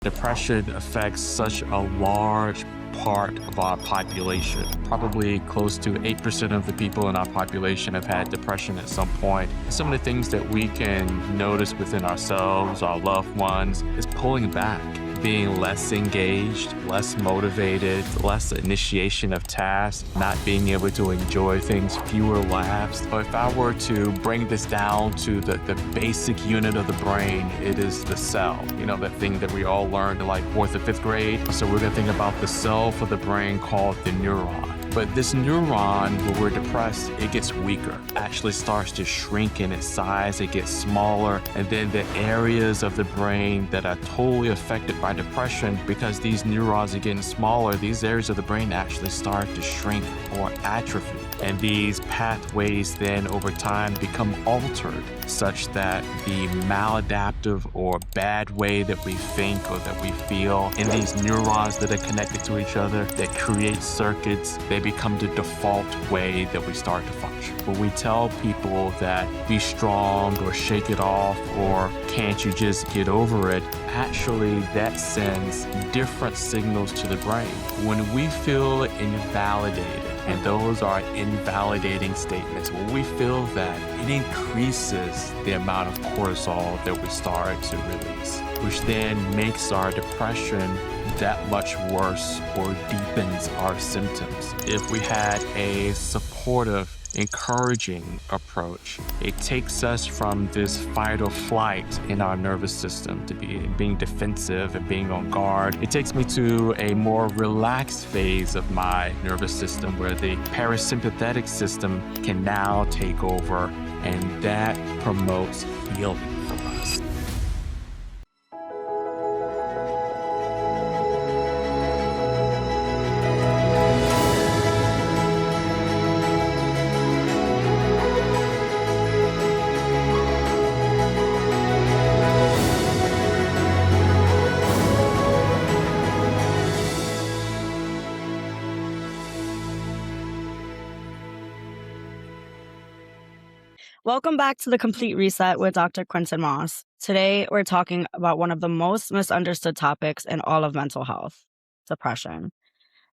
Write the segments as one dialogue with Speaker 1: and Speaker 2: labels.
Speaker 1: Depression affects such a large part of our population. Probably close to 8% of the people in our population have had depression at some point. Some of the things that we can notice within ourselves, our loved ones, is pulling back, being less engaged, less motivated, less initiation of tasks, not being able to enjoy things, fewer laughs. So if I were to bring this down to the basic unit of the brain, it is the cell. That thing that we all learned in like 4th or 5th grade. So we're gonna think about the cell for the brain called the neuron. But this neuron, when we're depressed, it gets weaker, actually starts to shrink in its size, it gets smaller, and then the areas of the brain that are totally affected by depression, because these neurons are getting smaller, these areas of the brain actually start to shrink or atrophy. And these pathways then over time become altered such that the maladaptive or bad way that we think or that we feel in these neurons that are connected to each other that create circuits, they become the default way that we start to function. When we tell people that be strong or shake it off or can't you just get over it, actually that sends different signals to the brain. When we feel invalidated, and those are invalidating statements, when we feel that, it increases the amount of cortisol that we start to release, which then makes our depression that much worse or deepens our symptoms. If we had a supportive, encouraging approach, it takes us from this fight or flight in our nervous system to being defensive and being on guard. It takes me to a more relaxed phase of my nervous system where the parasympathetic system can now take over, and that promotes healing for us.
Speaker 2: Welcome back to The Complete Reset with Dr. Quinton Moss. Today, we're talking about one of the most misunderstood topics in all of mental health, depression.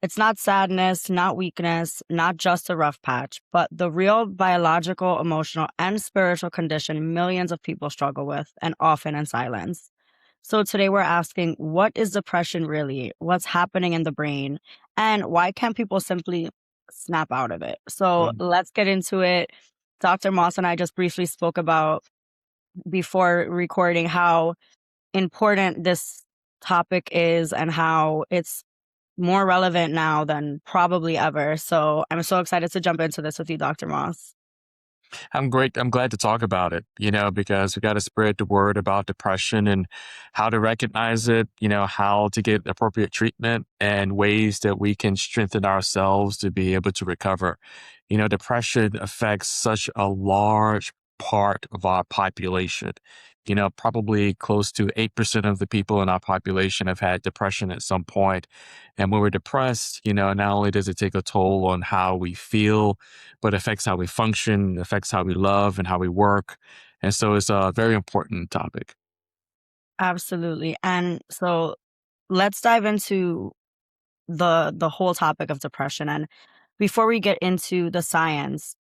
Speaker 2: It's not sadness, not weakness, not just a rough patch, but the real biological, emotional, and spiritual condition millions of people struggle with, and often in silence. So today we're asking, what is depression really? What's happening in the brain? And why can't people simply snap out of it? So let's get into it. Dr. Moss and I just briefly spoke about before recording how important this topic is and how it's more relevant now than probably ever. So I'm so excited to jump into this with you, Dr. Moss.
Speaker 1: I'm great. I'm glad to talk about it, because we got to spread the word about depression and how to recognize it, how to get appropriate treatment and ways that we can strengthen ourselves to be able to recover. Depression affects such a large part of our population. Probably close to 8% of the people in our population have had depression at some point. And when we're depressed, not only does it take a toll on how we feel, but affects how we function, affects how we love and how we work. And so it's a very important topic.
Speaker 2: Absolutely. And so let's dive into the whole topic of depression. And before we get into the science,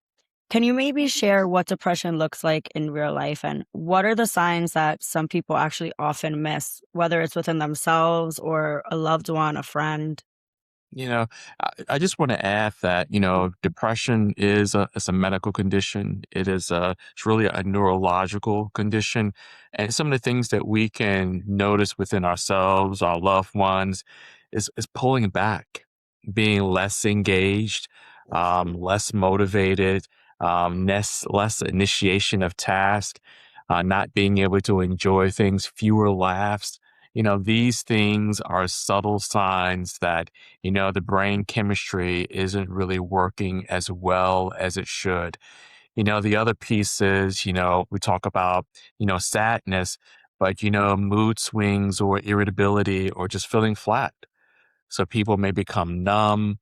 Speaker 2: can you maybe share what depression looks like in real life and what are the signs that some people actually often miss, whether it's within themselves or a loved one, a friend?
Speaker 1: You know, I just want to add that, depression is a medical condition. It's really a neurological condition. And some of the things that we can notice within ourselves, our loved ones, is pulling back, being less engaged, less motivated, less initiation of task, not being able to enjoy things, fewer laughs. These things are subtle signs that, the brain chemistry isn't really working as well as it should. The other piece is, we talk about, sadness, but, mood swings or irritability or just feeling flat. So people may become numb,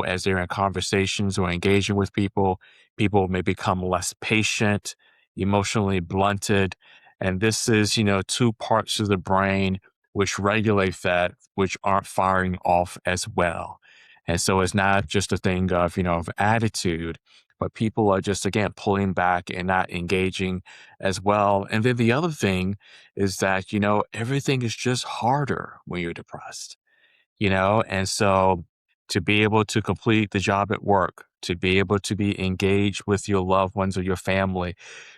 Speaker 1: as they're in conversations or engaging with people. People may become less patient, emotionally blunted. And this is, two parts of the brain which regulate that, which aren't firing off as well. And so it's not just a thing of, of attitude, but people are just, again, pulling back and not engaging as well. And then the other thing is that, everything is just harder when you're depressed, and so to be able to complete the job at work, to be able to be engaged with your loved ones or your family,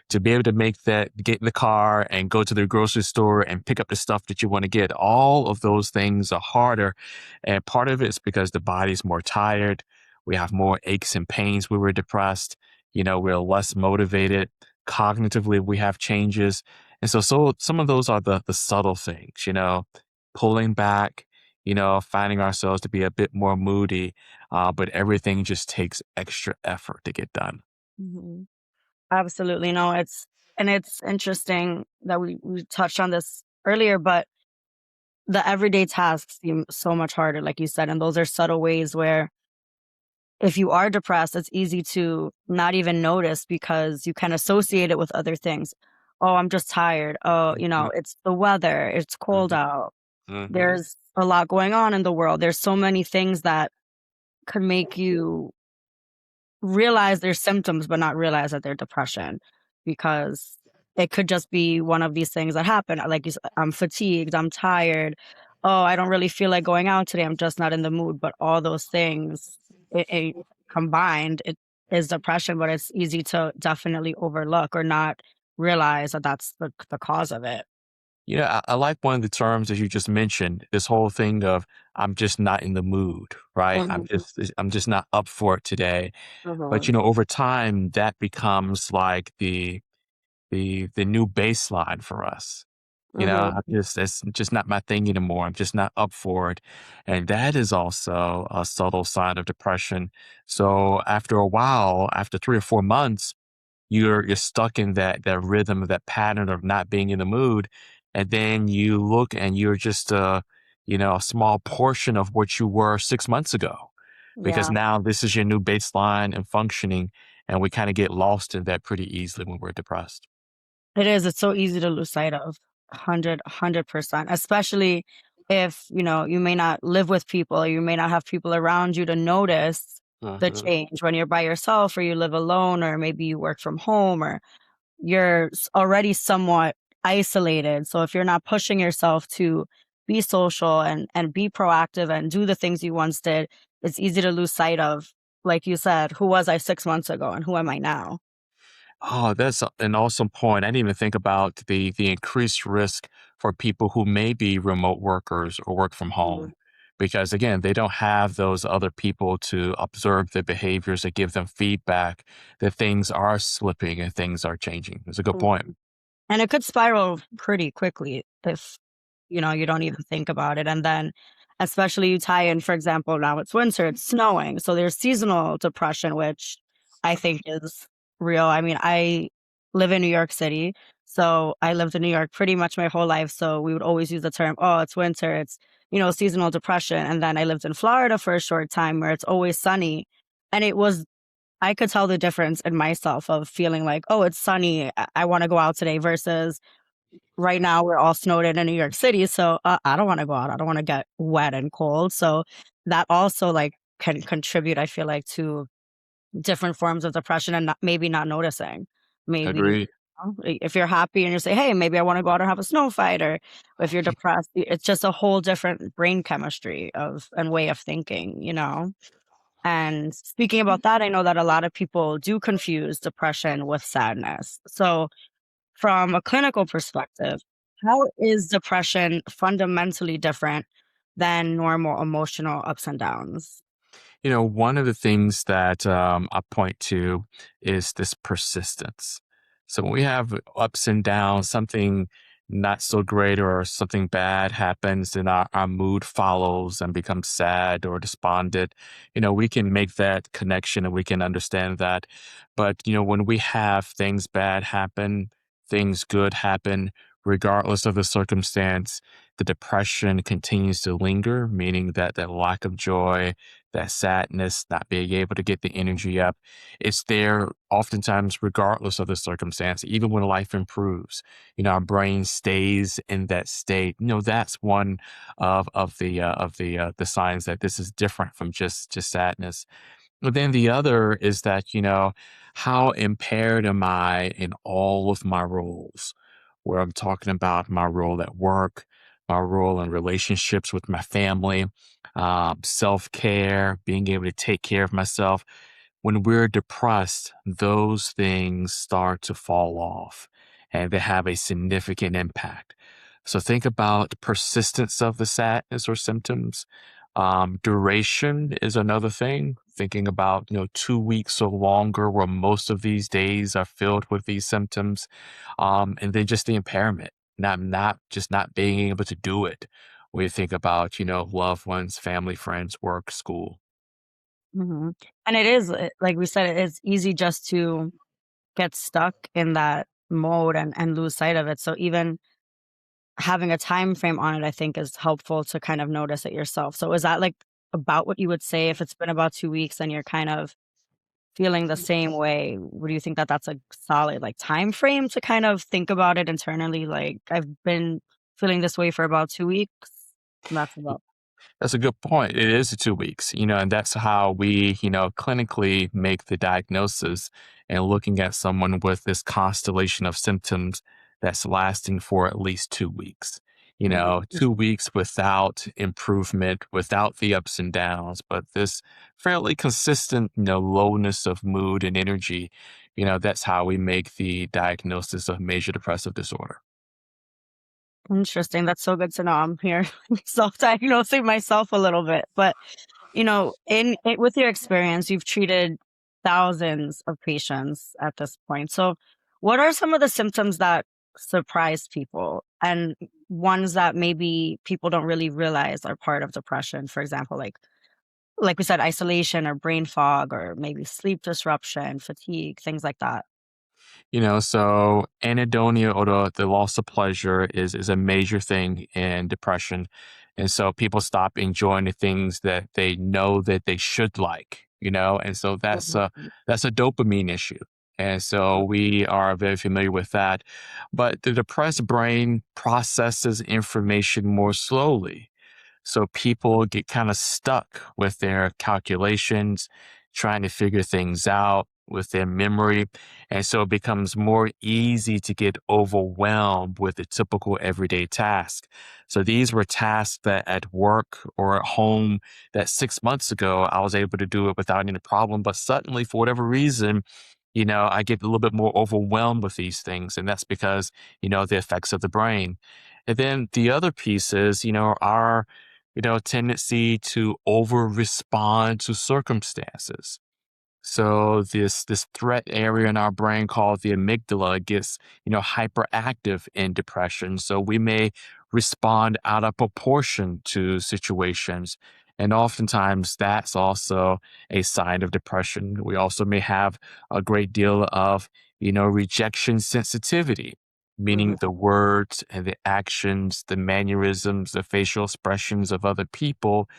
Speaker 1: to be able to get in the car and go to the grocery store and pick up the stuff that you want to get, all of those things are harder. And part of it is because the body's more tired. We have more aches and pains when we're depressed. We're less motivated. Cognitively, we have changes. And so some of those are the subtle things, pulling back, finding ourselves to be a bit more moody, but everything just takes extra effort to get done.
Speaker 2: Mhm. Absolutely. No, it's interesting that we touched on this earlier, but the everyday tasks seem so much harder, like you said, and those are subtle ways where if you are depressed, it's easy to not even notice because you can associate it with other things. Oh, I'm just tired. Oh,
Speaker 1: Mhm,
Speaker 2: it's the weather. It's cold
Speaker 1: mhm,
Speaker 2: out.
Speaker 1: mhm.
Speaker 2: There's a lot going on in the world. There's so many things that could make you realize their symptoms, but not realize that they're depression because it could just be one of these things that happen. Like I'm fatigued, I'm tired. Oh, I don't really feel like going out today. I'm just not in the mood. But all those things it combined, it is depression, but it's easy to definitely overlook or not realize that that's the cause of it.
Speaker 1: Yeah, I like one of the terms that you just mentioned, this whole thing of I'm just not in the mood, right?
Speaker 2: Mhm,
Speaker 1: I'm just not up for it today. But
Speaker 2: mhm,
Speaker 1: over time that becomes like the new baseline for us.
Speaker 2: mhm.
Speaker 1: It's just not my thing anymore. I'm just not up for it. And that is also a subtle sign of depression. So after a while, after 3 or 4 months, you're stuck in that rhythm, that pattern of not being in the mood. And then you look and you're just a small portion of what you were 6 months ago. Because
Speaker 2: Yeah.
Speaker 1: now this is your new baseline and functioning. And we kind of get lost in that pretty easily when we're depressed.
Speaker 2: It is, it's so easy to lose sight of. 100%, especially if, you may not live with people, or you may not have people around you to notice the
Speaker 1: Mhm.
Speaker 2: change when you're by yourself or you live alone or maybe you work from home or you're already somewhat isolated. So if you're not pushing yourself to be social and be proactive and do the things you once did, it's easy to lose sight of, like you said, who was I 6 months ago and who am I now?
Speaker 1: Oh, that's an awesome point. I didn't even think about the increased risk for people who may be remote workers or work from
Speaker 2: Mhm.
Speaker 1: home. Because again, they don't have those other people to observe their behaviors and give them feedback that things are slipping and things are changing. It's a good point.
Speaker 2: And it could spiral pretty quickly if, you don't even think about it. And then, especially you tie in, for example, now it's winter, it's snowing. So there's seasonal depression, which I think is real. I mean, I live in New York City. So I lived in New York pretty much my whole life. So we would always use the term, oh, it's winter, it's, seasonal depression. And then I lived in Florida for a short time where it's always sunny. And I could tell the difference in myself of feeling like, oh, it's sunny. I want to go out today versus right now we're all snowed in New York City. So I don't want to go out. I don't want to get wet and cold. So that also like can contribute, I feel like, to different forms of depression and maybe not noticing. Maybe
Speaker 1: Agreed.
Speaker 2: if you're happy and you say, hey, maybe I want to go out and have a snow fight, or if you're depressed, it's just a whole different brain chemistry of and way of thinking. And speaking about that, I know that a lot of people do confuse depression with sadness. So, from a clinical perspective, how is depression fundamentally different than normal emotional ups and downs?
Speaker 1: One of the things that I point to is this persistence. So when we have ups and downs, something not so great or something bad happens, and our mood follows and becomes sad or despondent. We can make that connection and we can understand that. But, when we have things bad happen, things good happen, regardless of the circumstance, the depression continues to linger, meaning that that lack of joy, that sadness, not being able to get the energy up, it's there oftentimes regardless of the circumstance, even when life improves. Our brain stays in that state. That's one of the signs that this is different from just sadness. But then the other is that, how impaired am I in all of my roles? Where I'm talking about my role at work, my role in relationships with my family, self care, being able to take care of myself. When we're depressed, those things start to fall off and they have a significant impact. So think about the persistence of the sadness or symptoms. Duration is another thing. Thinking about, 2 weeks or longer, where most of these days are filled with these symptoms. And then just the impairment, not being able to do it. When you think about, loved ones, family, friends, work, school.
Speaker 2: Mhm. And it is, like we said, it is easy just to get stuck in that mode and lose sight of it. So even having a time frame on it, I think is helpful to kind of notice it yourself. So is that like about what you would say if it's been about 2 weeks and you're kind of feeling the same way? Would you think that that's a solid like time frame to kind of think about it internally? Like I've been feeling this way for about 2 weeks. And that's about.
Speaker 1: That's a good point. It is 2 weeks, and that's how we, clinically make the diagnosis and looking at someone with this constellation of symptoms that's lasting for at least 2 weeks.
Speaker 2: Mhm.
Speaker 1: 2 weeks without improvement, without the ups and downs, but this fairly consistent, lowness of mood and energy. That's how we make the diagnosis of major depressive disorder.
Speaker 2: Interesting. That's so good to know. I'm here self-diagnosing myself a little bit, but in it, with your experience, you've treated thousands of patients at this point. So, what are some of the symptoms that surprise people, and ones that maybe people don't really realize are part of depression? For example, like we said, isolation or brain fog, or maybe sleep disruption, fatigue, things like that.
Speaker 1: So anhedonia or the loss of pleasure is a major thing in depression. And so people stop enjoying the things that they know that they should like, and so
Speaker 2: Mhm.
Speaker 1: that's a dopamine issue. And so we are very familiar with that. But the depressed brain processes information more slowly. So people get kind of stuck with their calculations, trying to figure things out with their memory. And so it becomes more easy to get overwhelmed with the typical everyday task. So these were tasks that at work or at home that 6 months ago I was able to do it without any problem. But suddenly, for whatever reason, I get a little bit more overwhelmed with these things. And that's because, the effects of the brain. And then the other piece is, our tendency to over respond to circumstances. So this threat area in our brain called the amygdala gets, hyperactive in depression. So we may respond out of proportion to situations. And oftentimes that's also a sign of depression. We also may have a great deal of, rejection sensitivity, meaning
Speaker 2: Mhm.
Speaker 1: the words and the actions, the mannerisms, the facial expressions of other people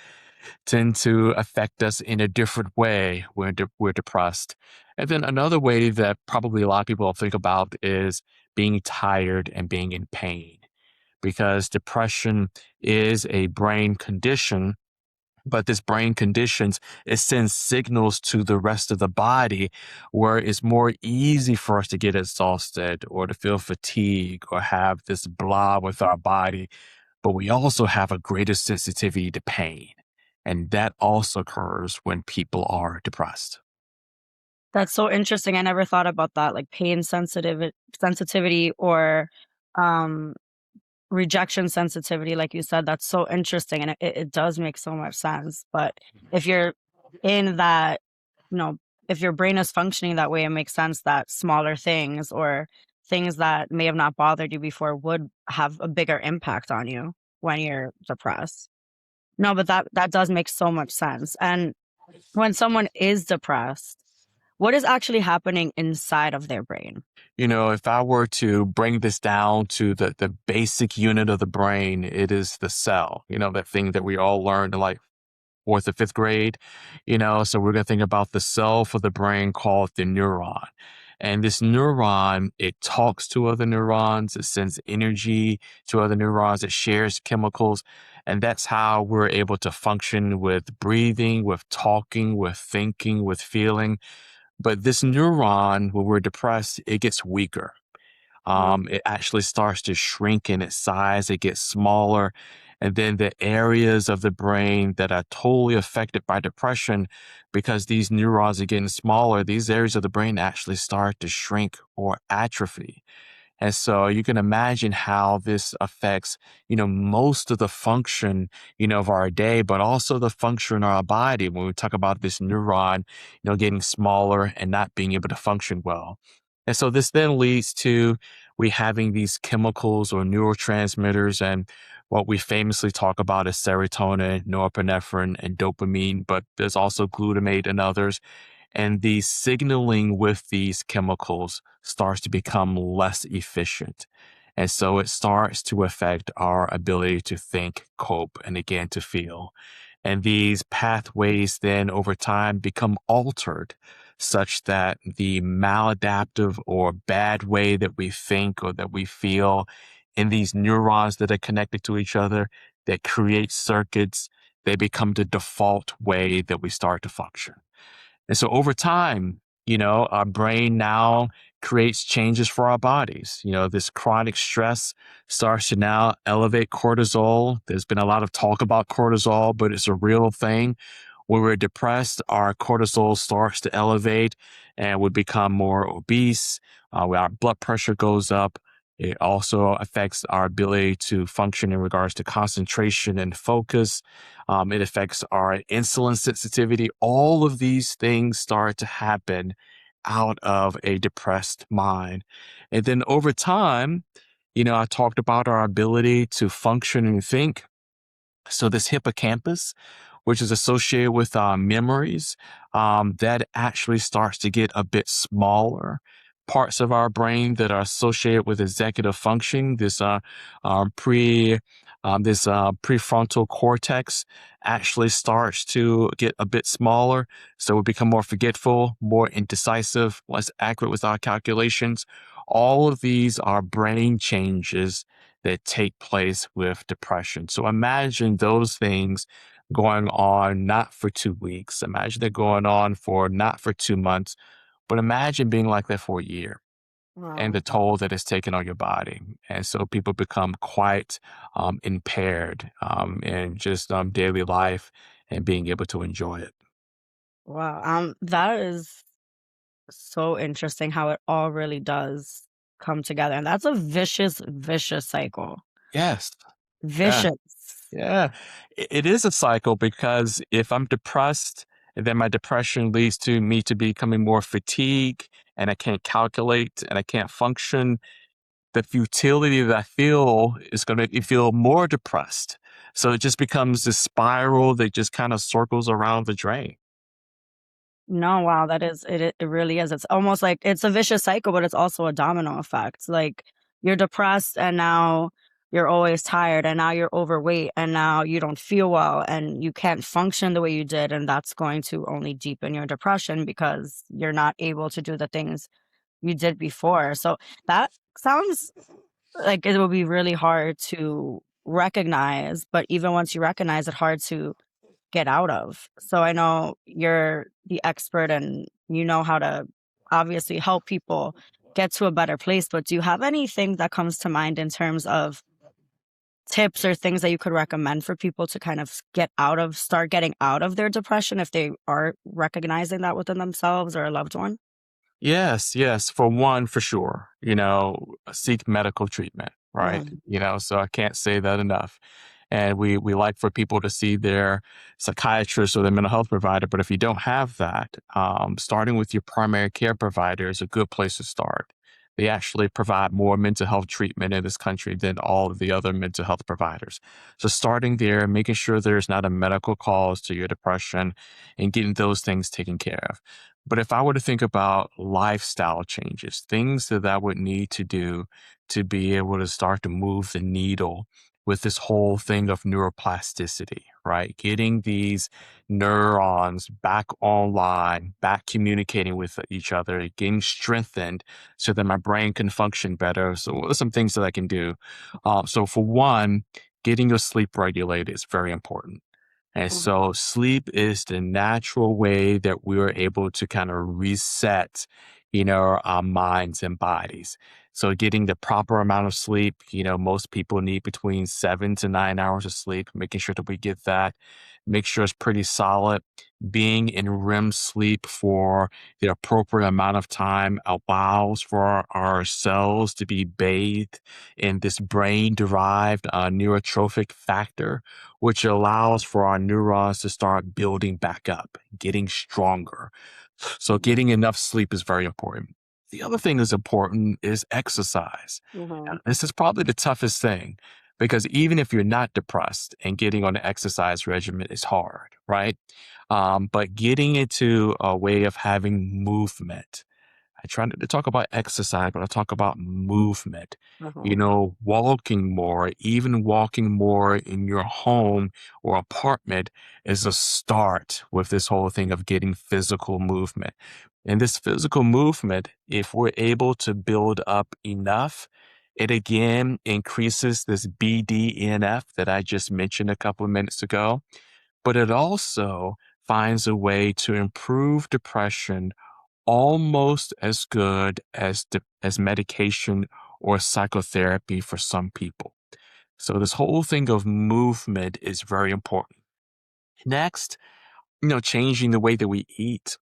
Speaker 1: tend to affect us in a different way when we're depressed. And then another way that probably a lot of people think about is being tired and being in pain, because depression is a brain condition. But this brain conditions, it sends signals to the rest of the body where it's more easy for us to get exhausted or to feel fatigue or have this blah with our body, but we also have a greater sensitivity to pain. And that also occurs when people are depressed.
Speaker 2: That's so interesting. I never thought about that, like pain sensitivity or um rejection sensitivity, like you said. That's so interesting, and it does make so much sense. But if you're in that, you know, if your brain is functioning that way, it makes sense that smaller things or things that may have not bothered you before would have a bigger impact on you when you're depressed. No, but that does make so much sense. And when someone is depressed, what is actually happening inside of their brain?
Speaker 1: If I were to bring this down to the basic unit of the brain, it is the cell, that thing that we all learned in like fourth or fifth grade, so we're going to think about the cell for the brain called the neuron. And this neuron, it talks to other neurons, it sends energy to other neurons, it shares chemicals. And that's how we're able to function with breathing, with talking, with thinking, with feeling. But this neuron, when we're depressed, it gets weaker.
Speaker 2: Mm.
Speaker 1: It actually starts to shrink in its size, it gets smaller. And then the areas of the brain that are totally affected by depression, because these neurons are getting smaller, these areas of the brain actually start to shrink or atrophy. And so you can imagine how this affects, most of the function, of our day, but also the function of our body when we talk about this neuron, getting smaller and not being able to function well. And so this then leads to we having these chemicals or neurotransmitters, and what we famously talk about is serotonin, norepinephrine, and dopamine, but there's also glutamate and others. And the signaling with these chemicals starts to become less efficient. And so it starts to affect our ability to think, cope, and again to feel. And these pathways then over time become altered such that the maladaptive or bad way that we think or that we feel in these neurons that are connected to each other that create circuits, they become the default way that we start to function. And so over time, our brain now creates changes for our bodies. This chronic stress starts to now elevate cortisol. There's been a lot of talk about cortisol, but it's a real thing. When we're depressed, our cortisol starts to elevate and we become more obese. Our blood pressure goes up. It also affects our ability to function in regards to concentration and focus. It affects our insulin sensitivity. All of these things start to happen out of a depressed mind. And then over time, I talked about our ability to function and think. So this hippocampus, which is associated with memories, that actually starts to get a bit smaller. Parts of our brain that are associated with executive function, pre this prefrontal cortex actually starts to get a bit smaller. So we become more forgetful, more indecisive, less accurate with our calculations. All of these are brain changes that take place with depression. So imagine those things going on not for 2 weeks. Imagine they're going on for not for 2 months, but imagine being like that for a year and
Speaker 2: Wow.
Speaker 1: the toll that it's taken on your body. And so people become quite impaired in just daily life and being able to enjoy it.
Speaker 2: Wow. That is so interesting how it all really does come together. And that's a vicious, vicious cycle.
Speaker 1: Yes. Yeah.
Speaker 2: Vicious.
Speaker 1: Yeah, it is a cycle because if I'm depressed, then my depression leads to me to becoming more fatigued and I can't calculate and I can't function. The futility that I feel is going to make me feel more depressed. So it just becomes this spiral that just kind of circles around the drain.
Speaker 2: No, wow, that is it really is. It's almost like it's a vicious cycle, but it's also a domino effect. Like you're depressed and now you're always tired and now you're overweight and now you don't feel well and you can't function the way you did and that's going to only deepen your depression because you're not able to do the things you did before. So that sounds like it will be really hard to recognize, but even once you recognize it, hard to get out of. So I know you're the expert and you know how to obviously help people get to a better place, but do you have anything that comes to mind in terms of tips or things that you could recommend for people to kind of start getting out of their depression if they are recognizing that within themselves or a loved one?
Speaker 1: Yes, yes. For one, for sure, seek medical treatment, right?
Speaker 2: Mm.
Speaker 1: So I can't say that enough. And we like for people to see their psychiatrist or their mental health provider. But if you don't have that, starting with your primary care provider is a good place to start. They actually provide more mental health treatment in this country than all of the other mental health providers. So starting there, making sure there's not a medical cause to your depression and getting those things taken care of. But if I were to think about lifestyle changes, things that I would need to do to be able to start to move the needle with this whole thing of neuroplasticity, right? Getting these neurons back online, back communicating with each other, getting strengthened so that my brain can function better. So, what are some things that I can do? So, for one, getting your sleep regulated is very important. And
Speaker 2: Mhm.
Speaker 1: so sleep is the natural way that we are able to kind of reset, our minds and bodies. So getting the proper amount of sleep, most people need between 7 to 9 hours of sleep, making sure that we get that, make sure it's pretty solid. Being in REM sleep for the appropriate amount of time allows for our cells to be bathed in this brain derived neurotrophic factor, which allows for our neurons to start building back up, getting stronger. So,
Speaker 2: Mhm.
Speaker 1: getting enough sleep is very important. The other thing that's important is exercise. Now,
Speaker 2: Mhm.
Speaker 1: this is probably the toughest thing because even if you're not depressed and getting on an exercise regimen is hard, right? But getting into a way of having movement, I try not to talk about exercise, but I talk about movement.
Speaker 2: Mhm.
Speaker 1: Walking more, even walking more in your home or apartment is a start with this whole thing of getting physical movement. And this physical movement, if we're able to build up enough, it again increases this BDNF that I just mentioned a couple of minutes ago, but it also finds a way to improve depression almost as good as medication or psychotherapy for some people. So this whole thing of movement is very important. Next, changing the way that we eat.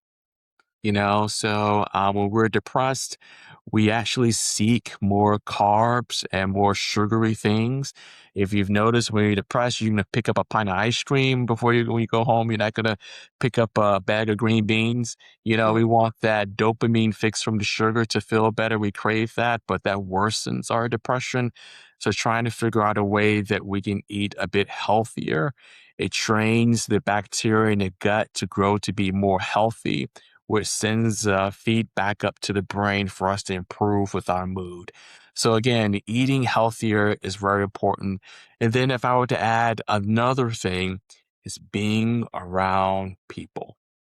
Speaker 1: When we're depressed, we actually seek more carbs and more sugary things. If you've noticed, when you're depressed, you're gonna pick up a pint of ice cream before when you go home. You're not gonna pick up a bag of green beans. We
Speaker 2: Mhm.
Speaker 1: want that dopamine fix from the sugar to feel better. We crave that, but that worsens our depression. So trying to figure out a way that we can eat a bit healthier. It trains the bacteria in the gut to grow to be more healthy, which sends feedback up to the brain for us to improve with our mood. So again, eating healthier is very important. And then if I were to add another thing, is being around people.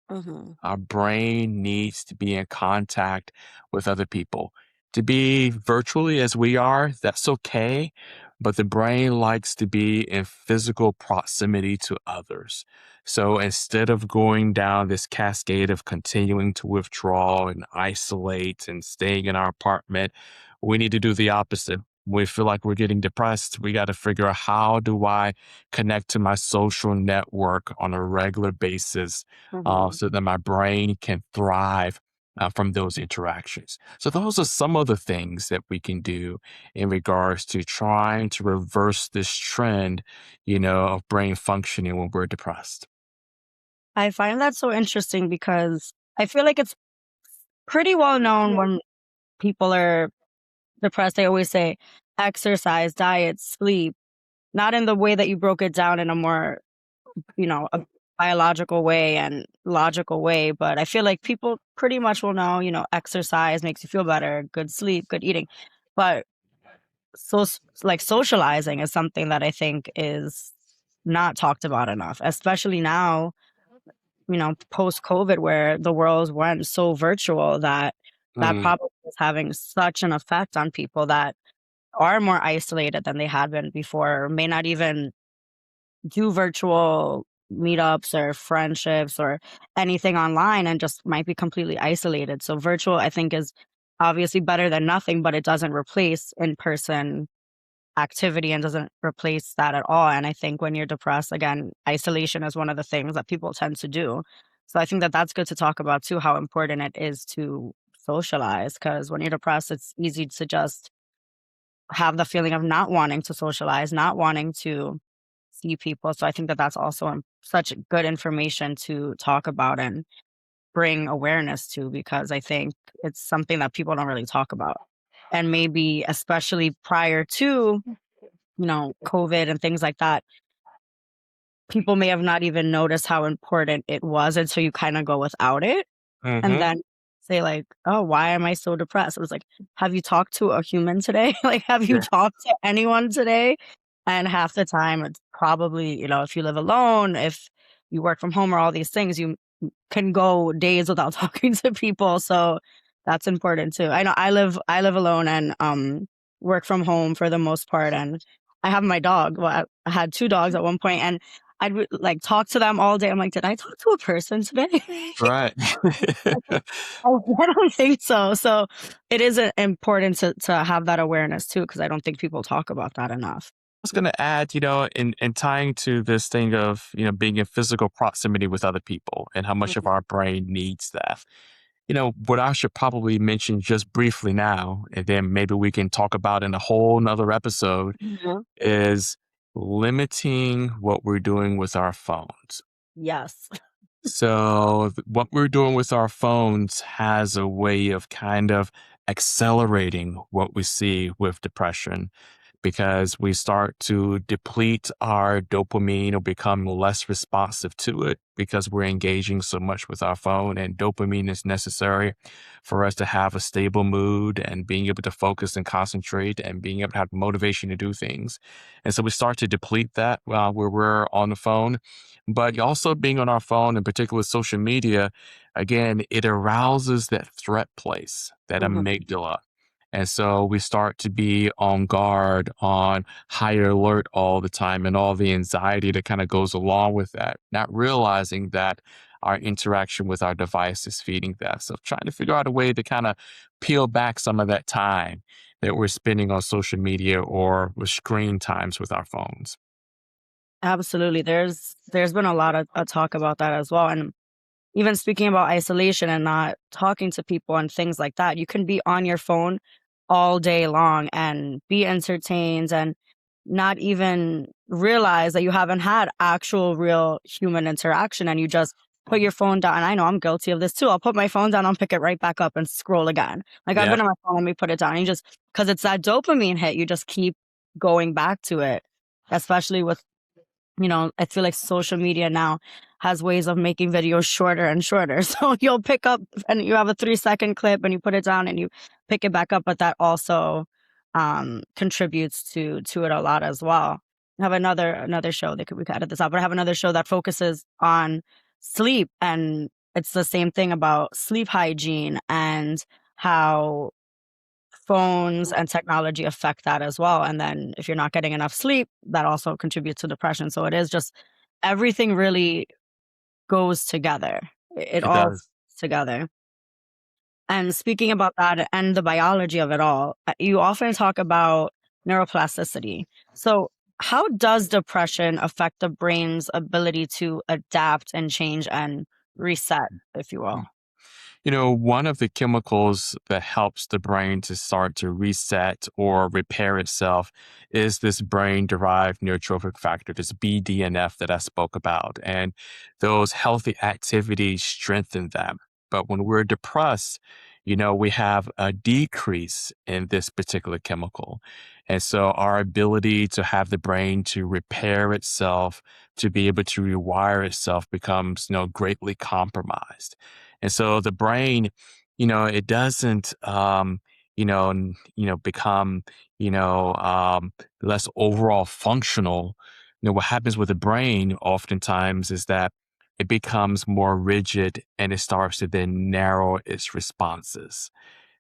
Speaker 2: Mhm.
Speaker 1: Our brain needs to be in contact with other people. To be virtually as we are, that's okay, but the brain likes to be in physical proximity to others. So instead of going down this cascade of continuing to withdraw and isolate and staying in our apartment, we need to do the opposite. We feel like we're getting depressed. We got to figure out, how do I connect to my social network on a regular basis,
Speaker 2: Mhm.
Speaker 1: so that my brain can thrive from those interactions. So, those are some of the things that we can do in regards to trying to reverse this trend, of brain functioning when we're depressed.
Speaker 2: I find that so interesting because I feel like it's pretty well known when people are depressed, they always say exercise, diet, sleep, not in the way that you broke it down in a more, a biological way and logical way. But I feel like people pretty much will know, exercise makes you feel better, good sleep, good eating. But like socializing is something that I think is not talked about enough, especially now, post COVID, where the world went so virtual that
Speaker 1: Mm,
Speaker 2: probably is having such an effect on people that are more isolated than they had been before, or may not even do virtual meetups or friendships or anything online and just might be completely isolated. So virtual, I think, is obviously better than nothing, but it doesn't replace in-person activity and doesn't replace that at all. And I think when you're depressed, again, isolation is one of the things that people tend to do. So I think that that's good to talk about too, how important it is to socialize. Because when you're depressed, it's easy to just have the feeling of not wanting to socialize, not wanting to see people. So I think that that's also such good information to talk about and bring awareness to, because I think it's something that people don't really talk about. And maybe especially prior to, COVID and things like that, people may have not even noticed how important it was until you kind of go without it. and
Speaker 1: Mm-hmm.
Speaker 2: then say like, "Oh, why am I so depressed?" It was like, "Have you talked to a human today? Like, have you
Speaker 1: Yeah.
Speaker 2: talked to anyone today?" And half the time, it's probably, if you live alone, if you work from home or all these things, you can go days without talking to people. So that's important too. I know I live alone and work from home for the most part, and I have my dog. Well, I had two dogs at one point, and like talk to them all day. I'm like, did I talk to a person today?
Speaker 1: Right.
Speaker 2: I don't think so. So it is important to have that awareness too, because I don't think people talk about that enough.
Speaker 1: Was going to add, in tying to this thing of, being in physical proximity with other people and how much of our brain needs that. What I should probably mention just briefly now, and then maybe we can talk about in a whole nother episode,
Speaker 2: Mhm.
Speaker 1: is limiting what we're doing with our phones.
Speaker 2: Yes.
Speaker 1: So, what we're doing with our phones has a way of kind of accelerating what we see with depression because we start to deplete our dopamine or become less responsive to it because we're engaging so much with our phone. And dopamine is necessary for us to have a stable mood and being able to focus and concentrate and being able to have motivation to do things. And so we start to deplete that where we're on the phone. But also being on our phone, in particular social media, again, it arouses that threat place, that
Speaker 2: Mhm.
Speaker 1: amygdala. And so we start to be on guard, on higher alert all the time, and all the anxiety that kind of goes along with that, not realizing that our interaction with our device is feeding that. So trying to figure out a way to kind of peel back some of that time that we're spending on social media or with screen times with our phones.
Speaker 2: Absolutely. There's been a lot of talk about that as well. And even speaking about isolation and not talking to people and things like that, you can be on your phone all day long and be entertained and not even realize that you haven't had actual real human interaction, and you just put your phone down. And I know I'm guilty of this too. I'll put my phone down, I'll pick it right back up and scroll again. Like, I've
Speaker 1: Yeah,
Speaker 2: been on my phone, let me put it down. And you just, because it's that dopamine hit, you just keep going back to it, especially with, I feel like social media now has ways of making videos shorter and shorter. So you'll pick up and you have a 3-second clip and you put it down and you pick it back up, but that also contributes to it a lot as well. I have another show that we could edit this out, but I have another show that focuses on sleep, and it's the same thing about sleep hygiene and how phones and technology affect that as well. And then if you're not getting enough sleep, that also contributes to depression. So it is just everything really goes together. It
Speaker 1: it
Speaker 2: all
Speaker 1: does.
Speaker 2: fits together. And speaking about that and the biology of it all, you often talk about neuroplasticity. So how does depression affect the brain's ability to adapt and change and reset, if you will?
Speaker 1: One of the chemicals that helps the brain to start to reset or repair itself is this brain derived neurotrophic factor, this BDNF that I spoke about. And those healthy activities strengthen them. But when we're depressed, we have a decrease in this particular chemical. And so our ability to have the brain to repair itself, to be able to rewire itself becomes, greatly compromised. And so the brain, it doesn't, become, less overall functional. What happens with the brain oftentimes is that it becomes more rigid and it starts to then narrow its responses.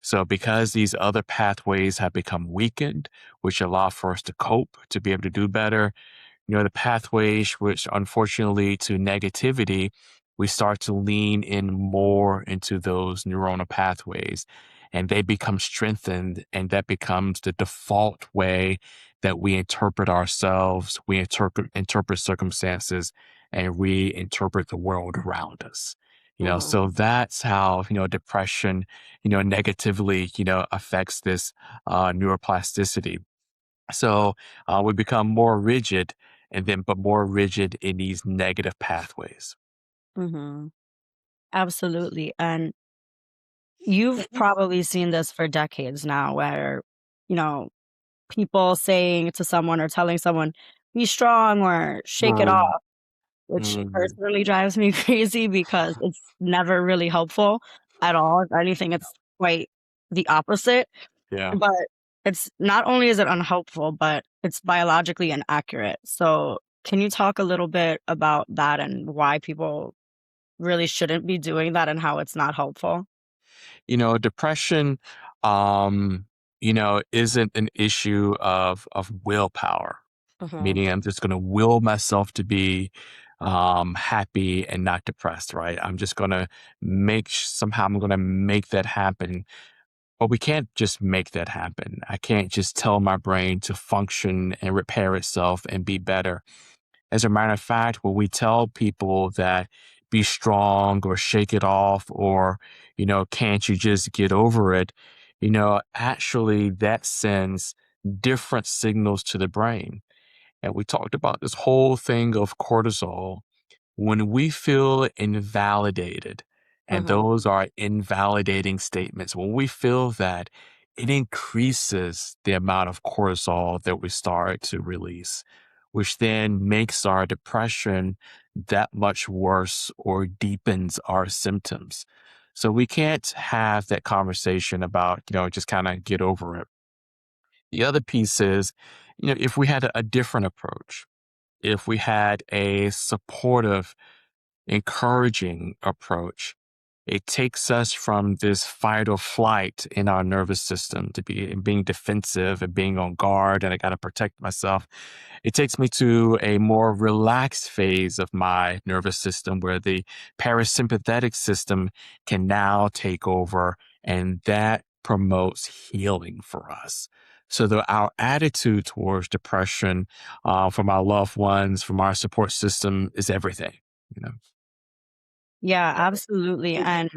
Speaker 1: So because these other pathways have become weakened, which allow for us to cope, to be able to do better, the pathways which unfortunately lead to negativity, we start to lean in more into those neuronal pathways and they become strengthened. And that becomes the default way that we interpret ourselves, we interpret circumstances, and we interpret the world around us.
Speaker 2: Mhm.
Speaker 1: So that's how, depression, negatively, affects this neuroplasticity. So we become more rigid but more rigid in these negative pathways.
Speaker 2: Mhm. Absolutely. And you've probably seen this for decades now where, you know, people saying to someone or telling someone, be strong or shake it
Speaker 1: Mm.
Speaker 2: off. which
Speaker 1: Mm,
Speaker 2: personally drives me crazy because it's never really helpful at all. If anything, it's quite the opposite.
Speaker 1: yeah.
Speaker 2: But it's not only is it unhelpful, but it's biologically inaccurate. So can you talk a little bit about that and why people really shouldn't be doing that and how it's not helpful?
Speaker 1: Depression, um, isn't an issue of willpower,
Speaker 2: Mhm.
Speaker 1: meaning I'm just going to will myself to be happy and not depressed, right? I'm just going to somehow I'm going to make that happen. But we can't just make that happen. I can't just tell my brain to function and repair itself and be better. As a matter of fact, when we tell people that be strong or shake it off or, can't you just get over it, actually that sends different signals to the brain. And we talked about this whole thing of cortisol. When we feel invalidated, and
Speaker 2: Mhm.
Speaker 1: those are invalidating statements, when we feel that, it increases the amount of cortisol that we start to release, which then makes our depression that much worse or deepens our symptoms. So we can't have that conversation about, just kind of get over it. The other piece is, if we had a different approach, if we had a supportive encouraging approach. It takes us from this fight or flight in our nervous system to being defensive and being on guard, and I got to protect myself. It takes me to a more relaxed phase of my nervous system where the parasympathetic system can now take over, and that promotes healing for us. So our attitude towards depression, from our loved ones, from our support system, is everything. You know.
Speaker 2: Yeah, absolutely. And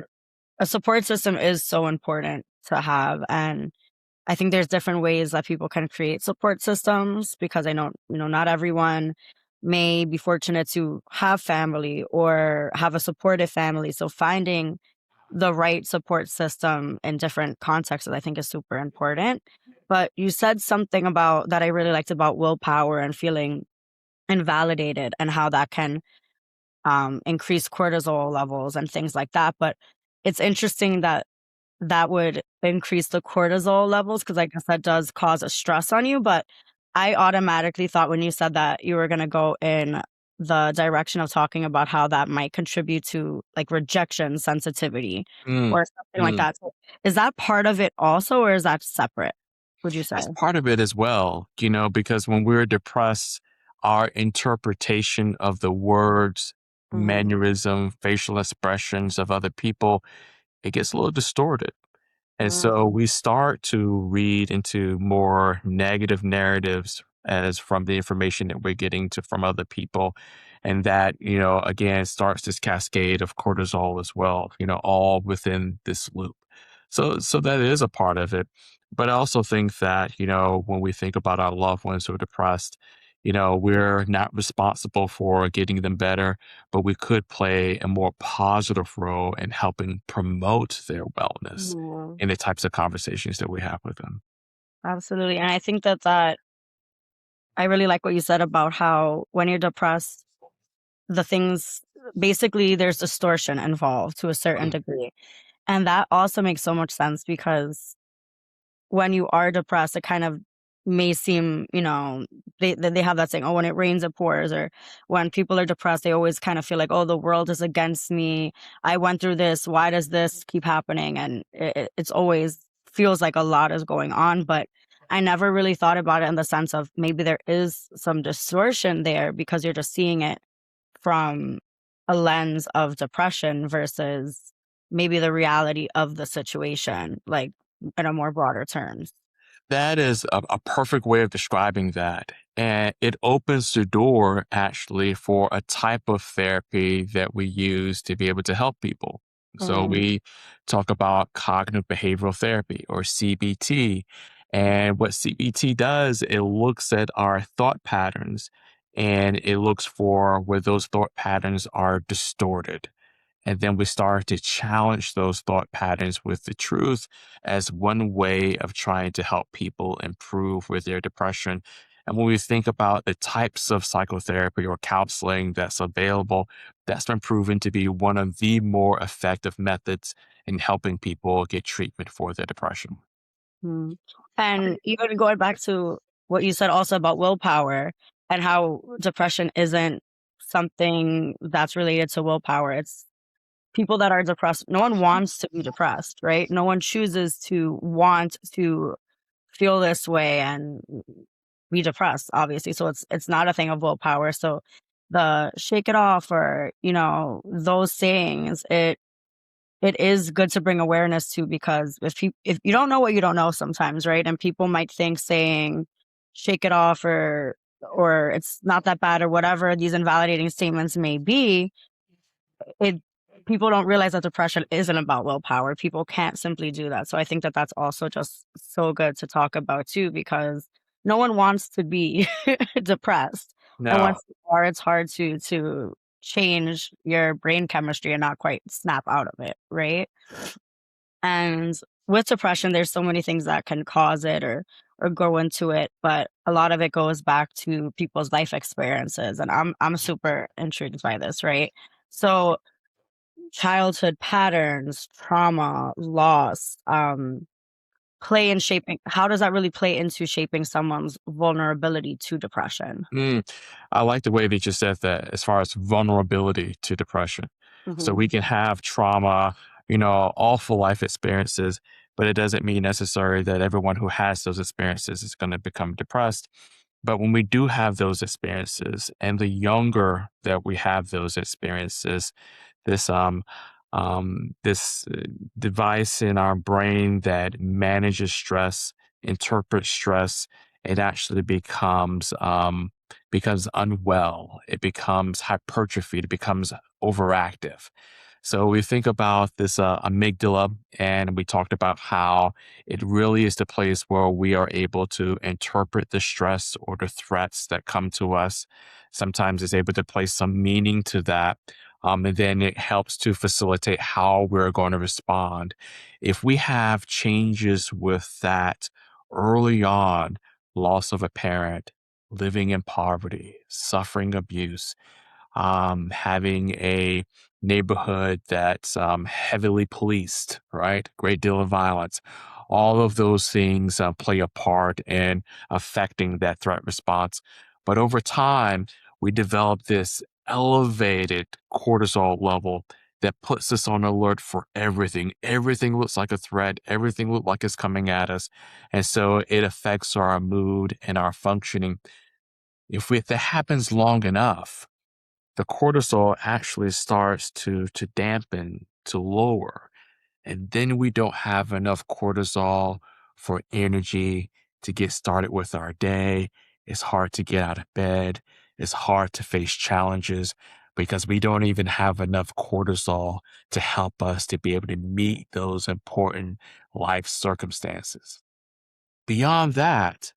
Speaker 2: a support system is so important to have. And I think there's different ways that people can create support systems because I know, not everyone may be fortunate to have family or have a supportive family. So finding the right support system in different contexts, I think is super important. But you said something about that I really liked about willpower and feeling invalidated and how that can increase cortisol levels and things like that. But it's interesting that that would increase the cortisol levels because I guess that does cause a stress on you. But I automatically thought when you said that you were going to go in the direction of talking about how that might contribute to like rejection sensitivity
Speaker 1: Mm,
Speaker 2: or something like
Speaker 1: mm.
Speaker 2: that. So is that part of it also, or is that separate? Would you say?
Speaker 1: That's part of it as well, because when we're depressed, our interpretation of the words,
Speaker 2: Hmm.
Speaker 1: mannerism, facial expressions of other people, it gets a little distorted. And so
Speaker 2: Mm.
Speaker 1: we start to read into more negative narratives as from the information that we're getting from other people. And that, again, starts this cascade of cortisol as well, all within this loop. So that is a part of it. But I also think that, when we think about our loved ones who are depressed, we're not responsible for getting them better, but we could play a more positive role in helping promote their wellness
Speaker 2: Mhm.
Speaker 1: in the types of conversations that we have with them.
Speaker 2: Absolutely. And I think that I really like what you said about how when you're depressed, the things basically there's distortion involved to a certain
Speaker 1: Mm,
Speaker 2: degree. And that also makes so much sense because when you are depressed, it kind of may seem, they have that saying, oh, when it rains, it pours. Or when people are depressed, they always kind of feel like, oh, the world is against me. I went through this. Why does this keep happening? And it's always feels like a lot is going on. But I never really thought about it in the sense of maybe there is some distortion there because you're just seeing it from a lens of depression versus maybe the reality of the situation, like in a more broader terms.
Speaker 1: That is a perfect way of describing that. And it opens the door actually for a type of therapy that we use to be able to help people. So
Speaker 2: Mm,
Speaker 1: we talk about cognitive behavioral therapy or CBT. And what CBT does, it looks at our thought patterns and it looks for where those thought patterns are distorted. And then we start to challenge those thought patterns with the truth as one way of trying to help people improve with their depression. And when we think about the types of psychotherapy or counseling that's available, that's been proven to be one of the more effective methods in helping people get treatment for their depression.
Speaker 2: Mm. And even going back to what you said also about willpower and how depression isn't something that's related to willpower. It's people that are depressed. No one wants to be depressed, right? No one chooses to want to feel this way and be depressed, obviously. So it's not a thing of willpower. So the shake it off or, those sayings, it is good to bring awareness to because if you don't know what you don't know sometimes, right? And people might think saying shake it off or it's not that bad or whatever these invalidating statements may be, it people don't realize that depression isn't about willpower. People can't simply do that. So I think that that's also just so good to talk about too because no one wants to be depressed. And
Speaker 1: No.
Speaker 2: once you are, it's hard to change your brain chemistry and not quite snap out of it, right? And with depression, there's so many things that can cause it or go into it, but a lot of it goes back to people's life experiences. And I'm super intrigued by this, right? So childhood patterns, trauma, loss, play in shaping how does that really play into shaping someone's vulnerability to depression?
Speaker 1: Mm, I like the way that you said that as far as vulnerability to depression. So
Speaker 2: Mhm.
Speaker 1: we can have trauma, awful life experiences, but it doesn't mean necessarily that everyone who has those experiences is going to become depressed. But when we do have those experiences, and the younger that we have those experiences, this this device in our brain that manages stress, interprets stress, it actually becomes unwell. It becomes hypertrophied. It becomes overactive. So we think about this amygdala, and we talked about how it really is the place where we are able to interpret the stress or the threats that come to us. Sometimes it's able to place some meaning to that. And then it helps to facilitate how we're going to respond. If we have changes with that early on, loss of a parent, living in poverty, suffering abuse, having a neighborhood that's heavily policed, right? Great deal of violence. All of those things play a part in affecting that threat response. But over time, we develop this elevated cortisol level that puts us on alert for everything. Everything looks like a threat. Everything looks like it's coming at us. And so it affects our mood and our functioning. If that happens long enough, the cortisol actually starts to dampen, to lower. And then we don't have enough cortisol for energy to get started with our day. It's hard to get out of bed. It's hard to face challenges because we don't even have enough cortisol to help us to be able to meet those important life circumstances. Beyond that,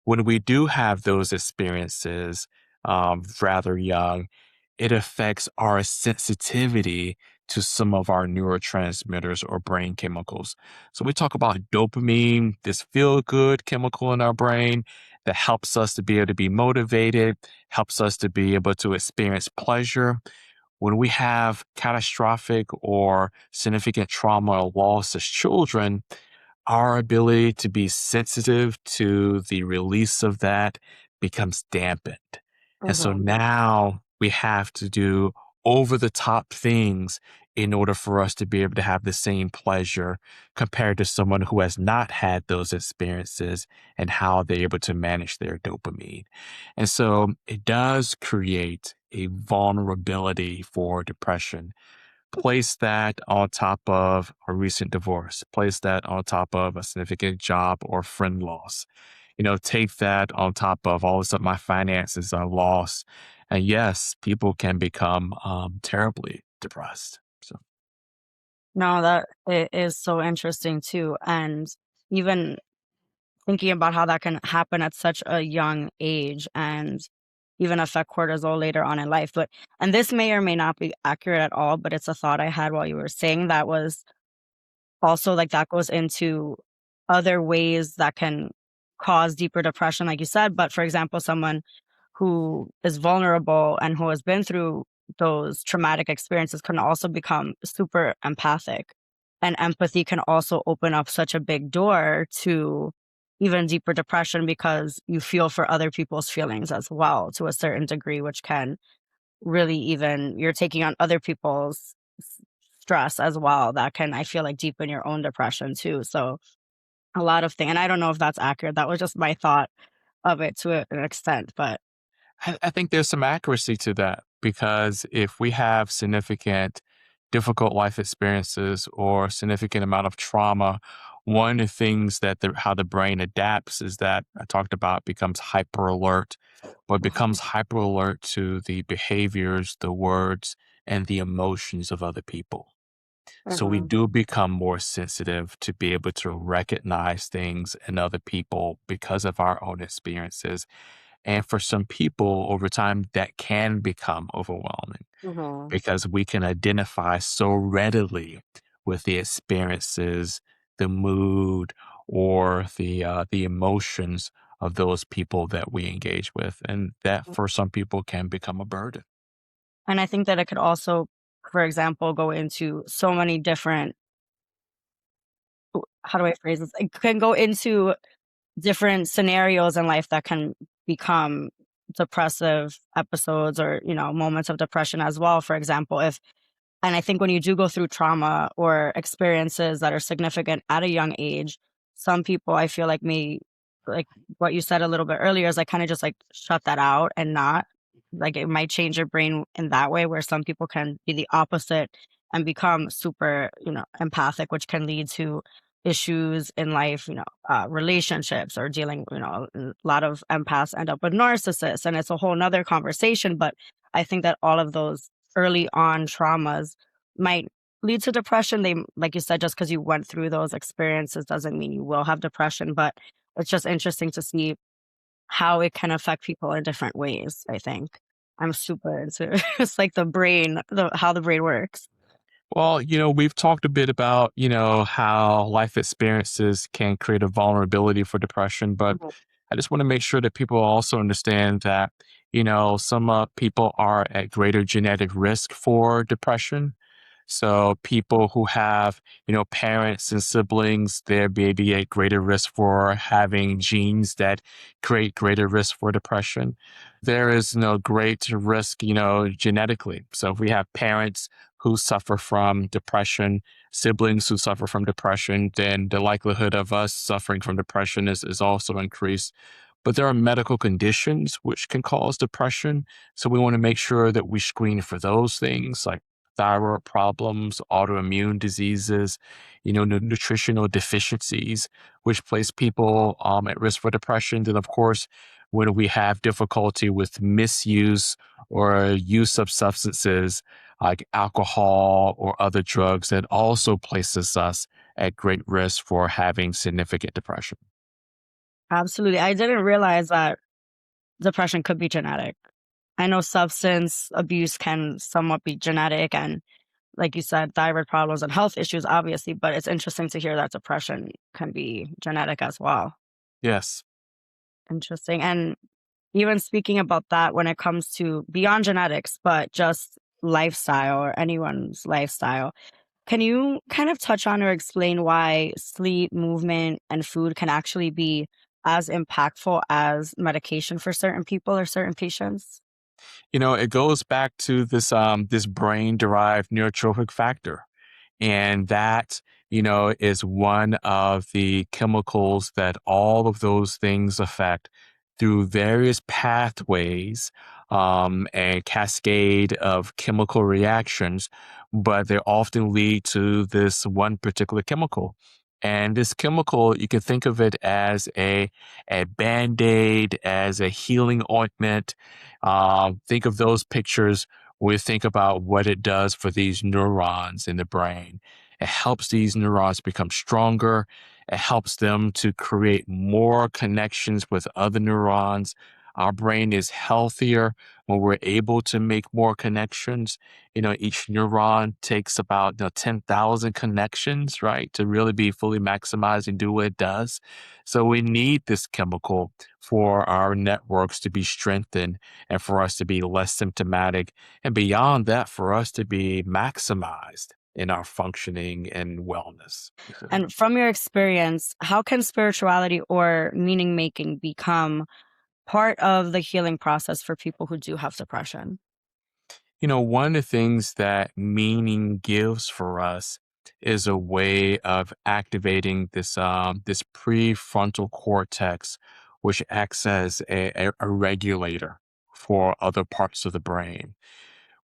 Speaker 1: when we do have those experiences rather young, it affects our sensitivity to some of our neurotransmitters or brain chemicals. So we talk about dopamine, this feel good chemical in our brain that helps us to be able to be motivated, helps us to be able to experience pleasure. When we have catastrophic or significant trauma or loss as children, our ability to be sensitive to the release of that becomes dampened. And so
Speaker 2: Mhm.
Speaker 1: now we have to do over the top things in order for us to be able to have the same pleasure compared to someone who has not had those experiences and how they're able to manage their dopamine. And so it does create a vulnerability for depression. Place that on top of a recent divorce, place that on top of a significant job or friend loss. Take that on top of all of a sudden my finances are lost. And yes, people can become terribly depressed. So,
Speaker 2: No, that it is so interesting too. And even thinking about how that can happen at such a young age and even affect cortisol later on in life. And this may or may not be accurate at all, but it's a thought I had while you were saying that was also like that goes into other ways that can cause deeper depression, like you said. But for example, someone who is vulnerable and who has been through those traumatic experiences can also become super empathic. And empathy can also open up such a big door to even deeper depression because you feel for other people's feelings as well to a certain degree, which can really even, you're taking on other people's stress as well. That can, I feel like, deepen your own depression too. So a lot of things, and I don't know if that's accurate. That was just my thought of it to an extent, but
Speaker 1: I think there's some accuracy to that because if we have significant difficult life experiences or significant amount of trauma, one of the things that how the brain adapts is that I talked about becomes hyper alert, but it becomes hyper alert to the behaviors, the words, and the emotions of other people. So we
Speaker 2: Mhm,
Speaker 1: do become more sensitive to be able to recognize things in other people because of our own experiences. And for some people over time, that can become overwhelming
Speaker 2: mhm.
Speaker 1: because we can identify so readily with the experiences, the mood, or the emotions of those people that we engage with. And that for some people can become a burden.
Speaker 2: And I think that it could also, for example, go into so many different, how do I phrase this? It can go into different scenarios in life that can become depressive episodes or, moments of depression as well. For example, if and I think when you do go through trauma or experiences that are significant at a young age, some people I feel like may, like what you said a little bit earlier, is like kind of just like shut that out and not like it might change your brain in that way, where some people can be the opposite and become super, empathic, which can lead to issues in life, relationships or dealing, a lot of empaths end up with narcissists and it's a whole nother conversation. But I think that all of those early on traumas might lead to depression. They, like you said, just because you went through those experiences doesn't mean you will have depression, but it's just interesting to see how it can affect people in different ways, I think. I'm super into it's like the brain, how the brain works.
Speaker 1: Well, we've talked a bit about, how life experiences can create a vulnerability for depression, but
Speaker 2: Mhm.
Speaker 1: I just want to make sure that people also understand that, some people are at greater genetic risk for depression. So people who have, parents and siblings, they're maybe at greater risk for having genes that create greater risk for depression. There is no great risk, genetically. So if we have parents who suffer from depression, siblings who suffer from depression, then the likelihood of us suffering from depression is also increased. But there are medical conditions which can cause depression. So we want to make sure that we screen for those things like thyroid problems, autoimmune diseases, nutritional deficiencies, which place people at risk for depression. Then, of course, when we have difficulty with misuse or use of substances like alcohol or other drugs, that also places us at great risk for having significant depression.
Speaker 2: Absolutely. I didn't realize that depression could be genetic. I know substance abuse can somewhat be genetic and, like you said, thyroid problems and health issues, obviously, but it's interesting to hear that depression can be genetic as well.
Speaker 1: Yes.
Speaker 2: Interesting. And even speaking about that when it comes to beyond genetics, but just lifestyle or anyone's lifestyle, can you kind of touch on or explain why sleep, movement, and food can actually be as impactful as medication for certain people or certain patients?
Speaker 1: It goes back to this brain derived neurotrophic factor. And that, is one of the chemicals that all of those things affect through various pathways and cascade of chemical reactions, but they often lead to this one particular chemical. And this chemical, you can think of it as a band-aid, as a healing ointment. Think of those pictures. We think about what it does for these neurons in the brain. It helps these neurons become stronger. It helps them to create more connections with other neurons. Our brain is healthier when we're able to make more connections. Each neuron takes about 10,000 connections, right, to really be fully maximized and do what it does. So we need this chemical for our networks to be strengthened and for us to be less symptomatic. And beyond that, for us to be maximized in our functioning and wellness.
Speaker 2: And from your experience, how can spirituality or meaning making become part of the healing process for people who do have depression?
Speaker 1: One of the things that meaning gives for us is a way of activating this prefrontal cortex, which acts as a regulator for other parts of the brain.